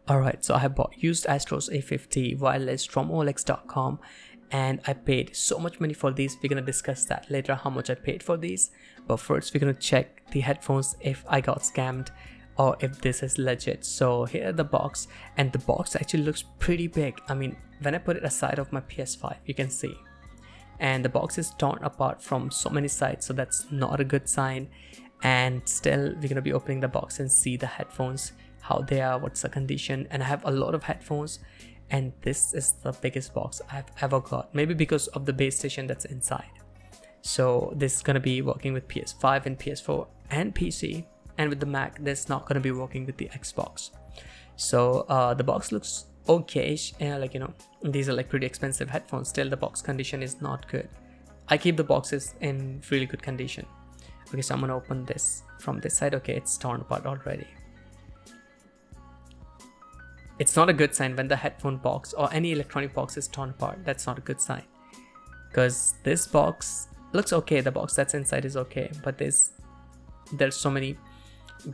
Alright, so I have bought used Astro A50 wireless from OLX.com and I paid so much money for these. We're gonna discuss that later, how much I paid for these. But first we're gonna check the headphones if I got scammed or if this is legit. So here are the box, and the box actually looks pretty big. I mean, when I put it aside of my PS5, you can see. And the box is torn apart from so many sides, so that's not a good sign. And still we're gonna be opening the box and see the headphones, how they are, what's the condition. And I have a lot of headphones, and this is the biggest box I've ever got, maybe because of the base station that's inside. So this is gonna be working with PS5 and PS4 and PC, and with the Mac this not gonna be working with the Xbox. So the box looks okay-ish, and like, you know, these are like pretty expensive headphones. Still the box condition is not good. I keep the boxes in really good condition. Okay, so I'm gonna open this from this side. Okay, it's torn apart already. It's not a good sign when the headphone box or any electronic box is torn apart. That's not a good sign, because this box looks okay, the box that's inside is okay, but there's so many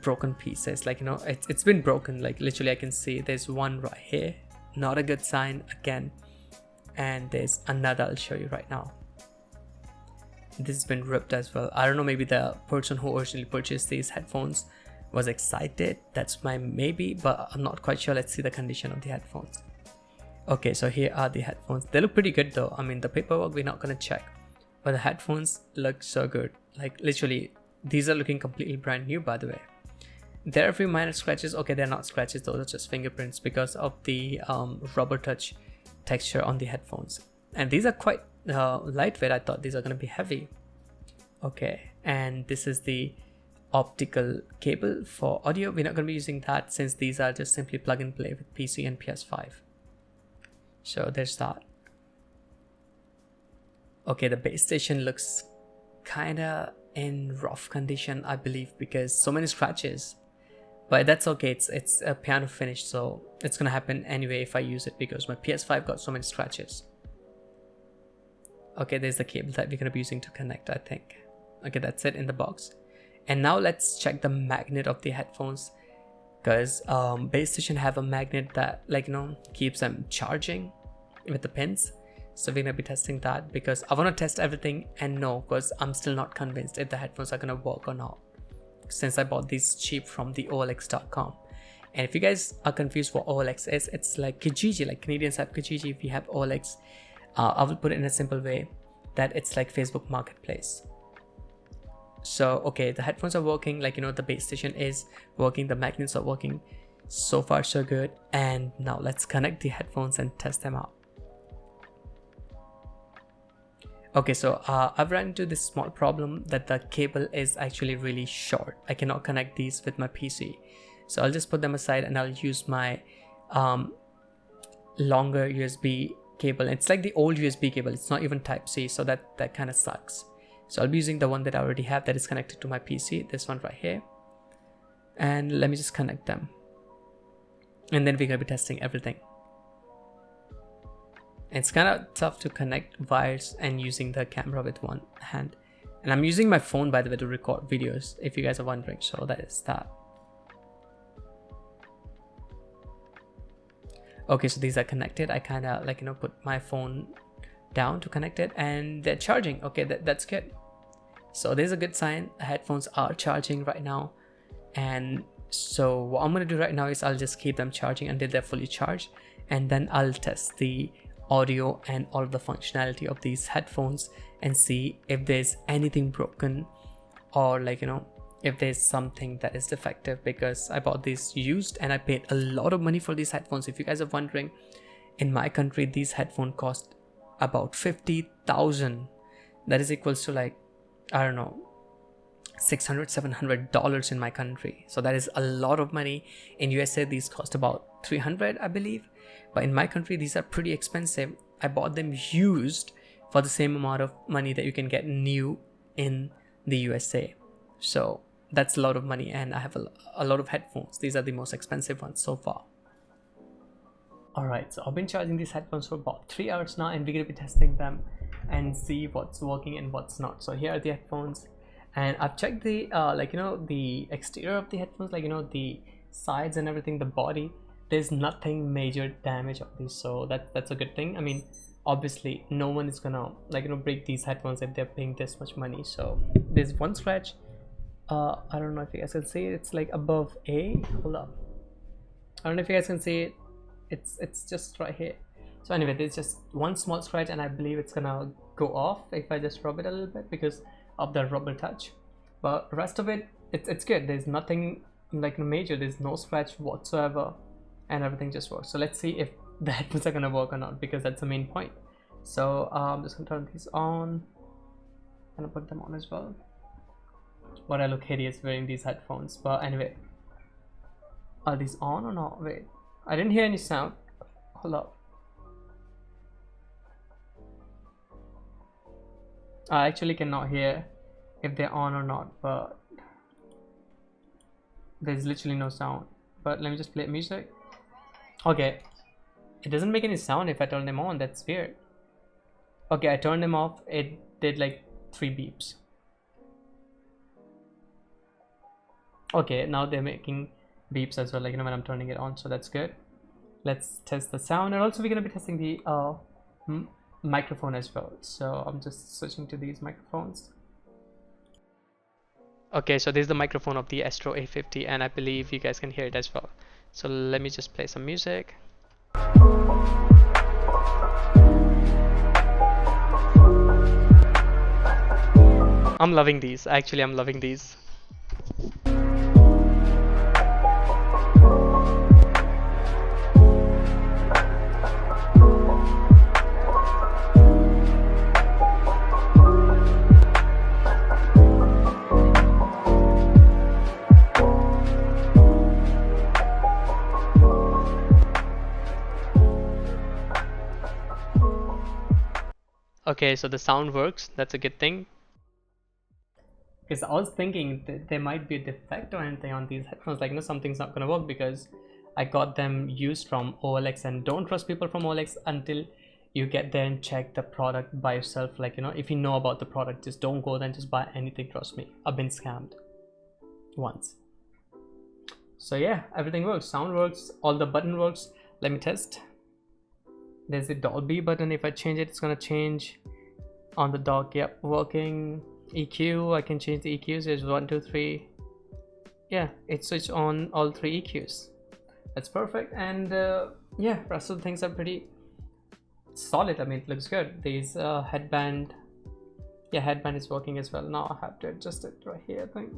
broken pieces. Like, you know, it's been broken. Like literally I can see there's one right here, not a good sign again, and there's another I'll show you right now. This has been ripped as well. I don't know, maybe the person who originally purchased these headphones was excited. That's my maybe, but I'm not quite sure. Let's see the condition of the headphones. Okay, so here are the headphones. They look pretty good though. I mean, the paperwork we're not gonna check, but the headphones look so good. Like literally these are looking completely brand new, by the way. There are a few minor scratches. Okay, they're not scratches, those are just fingerprints because of the rubber touch texture on the headphones. And these are quite lightweight. I thought these are going to be heavy. Okay, and this is the optical cable for audio. We're not going to be using that since these are just simply plug and play with PC and PS5. So there's that. Okay, the base station looks kinda in rough condition, I believe, because so many scratches. But that's okay, it's a piano finish, so it's gonna happen anyway if I use it, because my PS5 got so many scratches. Okay, there's the cable that we're gonna be using to connect, I think. Okay, that's it in the box. And now let's check the magnet of the headphones, because base station have a magnet that, like, you know, keeps them charging with the pins. So we're gonna be testing that, because I want to test everything and know, because I'm still not convinced if the headphones are gonna work or not, since I bought these cheap from the OLX.com. And if you guys are confused what OLX is, it's like Kijiji, like Canadians have Kijiji, we have OLX. I will put it in a simple way that it's like Facebook Marketplace. So okay, the headphones are working, like, you know, the base station is working, the magnets are working. So far so good. And now let's connect the headphones and test them out. Okay, so I've run into this small problem that the cable is actually really short. I cannot connect these with my PC. So I'll just put them aside and I'll use my longer USB cable. It's like the old USB cable. It's not even Type-C, so that kind of sucks. So I'll be using the one that I already have that is connected to my PC, this one right here. And let me just connect them. And then we're gonna be testing everything. It's kind of tough to connect wires and using the camera with one hand. And I'm using my phone, by the way, to record videos, if you guys are wondering. So that is that. Okay, so these are connected. I kind of, like, you know, put my phone down to connect it, and they're charging. Okay, that's good. So there's a good sign. The headphones are charging right now. And so what I'm going to do right now is I'll just keep them charging until they're fully charged. And then I'll test the audio and all of the functionality of these headphones and see if there's anything broken, or, like, you know, if there's something that is defective, because I bought these used and I paid a lot of money for these headphones. If you guys are wondering, in my country these headphones cost about 50,000. that is equals to, like, I don't know, $600-700 in my country. So that is a lot of money. In USA these cost about 300, I believe, but in my country these are pretty expensive. I bought them used for the same amount of money that you can get new in the USA. So that's a lot of money, and I have a lot of headphones. These are the most expensive ones so far. Alright, so I've been charging these headphones for about 3 hours now, and we're going to be testing them and see what's working and what's not. So here are the headphones, and I've checked the like, you know, the exterior of the headphones, like, you know, the sides and everything, the body. there's nothing major damage on these, so that's a good thing. I mean, obviously no one is gonna like, you know, break these headphones if they're paying this much money. So there's one scratch, I don't know if you guys can see it. It's like above A. Hold up, I don't know if you guys can see it. It's just right here. So anyway, there's just one small scratch, and I believe it's gonna go off if I just rub it a little bit because of the rubber touch. But rest of it, it's good. There's nothing like major. There's no scratch whatsoever, and everything just works. So let's see if the headphones are gonna work or not, because that's the main point. So I'm just gonna turn these on and I'll put them on as well. But I look hideous wearing these headphones. But anyway, are these on or not? Wait, I didn't hear any sound. Hold up. I actually cannot hear if they're on or not, but there's literally no sound. But let me just play music. Okay, it doesn't make any sound if I turn them on. That's weird. Okay, I turned them off. It did like 3 beeps. Okay, now they're making beeps as well, like, you know, when I'm turning it on, so that's good. Let's test the sound, and also we're gonna be testing the microphone as well. So I'm just switching to these microphones. Okay, so this is the microphone of the Astro A50, and I believe you guys can hear it as well. So let me just play some music. I'm loving these. Actually, I'm loving these. Okay, so the sound works. That's a good thing. Because I was thinking that there might be a defect or anything on these headphones, like, you know, something's not gonna work, because I got them used from OLX, and don't trust people from OLX until you get there and check the product by yourself. Like, you know, if you know about the product, just don't go there and just buy anything. Trust me, I've been scammed once. So yeah, everything works. Sound works, all the button works. Let me test. There's the Dolby button. If I change it, it's gonna change on the dock. Yep, working. EQ, I can change the EQs. There's 1, 2, 3. Yeah, it switched on all 3 EQs. That's perfect. And yeah, rest of the things are pretty solid. I mean, it looks good. These headband, yeah, headband is working as well. Now I have to adjust it right here, I think.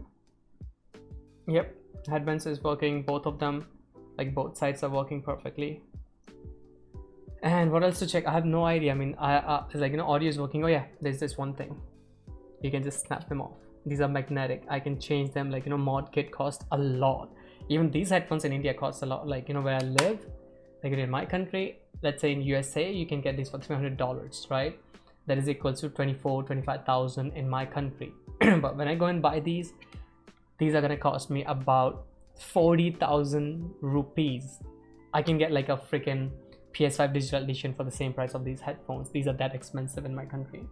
Yep, headbands is working, both of them, like both sides are working perfectly. And what else to check? I have no idea. I mean, I like, you know, audio is working. Oh yeah, there's this one thing. You can just snap them off. These are magnetic. I can change them. Like, you know, mod kit cost a lot. Even these headphones in India cost a lot. Like, you know, where I live, like in my country, let's say in USA, you can get these for $300, right? That is equal to 25,000 in my country. But when I go and buy these are gonna cost me about 40,000 rupees. I can get like a freaking PS5 digital edition for the same price of these headphones. These are that expensive in my country.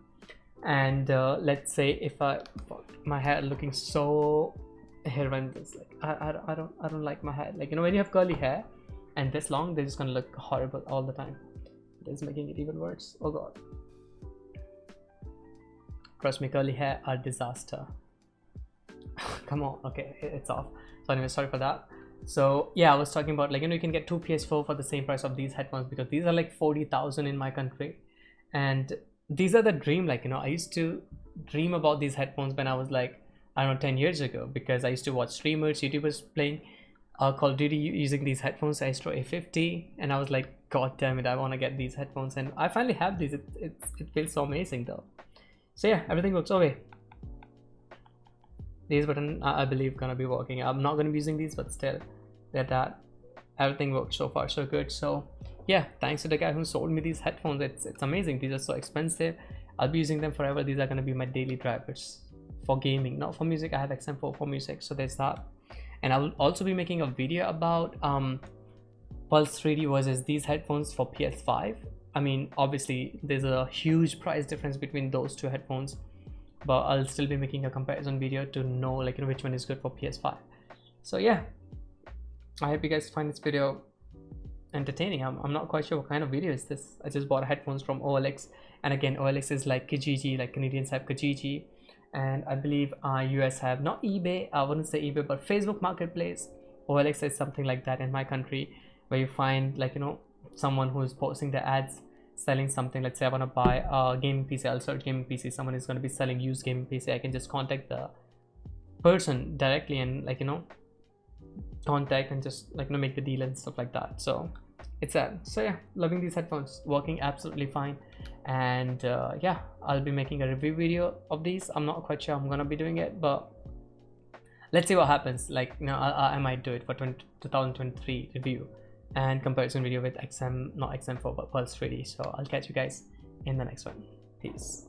And let's say if my hair looking so horrendous, like I don't like my hair. Like, you know, when you have curly hair and this long, they're just gonna look horrible all the time. It's making it even worse. Oh god, trust me, curly hair are disaster. Come on. Okay, it's off. So anyway, sorry for that. So yeah, I was talking about, like, you know, you can get 2 PS4 for the same price of these headphones, because these are like 40,000 in my country. And these are the dream. Like, you know, I used to dream about these headphones when I was like, I don't know, 10 years ago, because I used to watch streamers, YouTubers playing Call of Duty using these headphones, Astro A50, and I was like, god damn it, I want to get these headphones, and I finally have these. It feels so amazing though. So yeah, everything works. Okay, these button I believe gonna be working. I'm not gonna be using these, but still, that everything works so far so good. So yeah, thanks to the guy who sold me these headphones. It's amazing. These are so expensive. I'll be using them forever. These are gonna be my daily drivers for gaming, not for music. I have XM4 for music, so there's that. And I will also be making a video about Pulse 3D versus these headphones for PS5. I mean, obviously there's a huge price difference between those two headphones, but I'll still be making a comparison video to know, like, you know, which one is good for PS5. So yeah, I hope you guys find this video entertaining. I'm not quite sure what kind of video is this. I just bought headphones from OLX, and again OLX is like Kijiji, like Canadians have Kijiji, and I believe US have not eBay, I wouldn't say eBay, but Facebook Marketplace. OLX is something like that in my country, where you find, like, you know, someone who's posting their ads selling something. Let's say I want to buy a gaming PC, I'll search gaming PC, someone is going to be selling used gaming PC. I can just contact the person directly and, like, you know, contact and just, like, you know, make the deal and stuff like that. So it's so yeah, loving these headphones, working absolutely fine. And yeah, I'll be making a review video of these. I'm not quite sure I'm gonna be doing it, but let's see what happens. Like, you know, I might do it for 2023 review and comparison video with XM, not XM4 but Pulse 3D. So I'll catch you guys in the next one. Peace.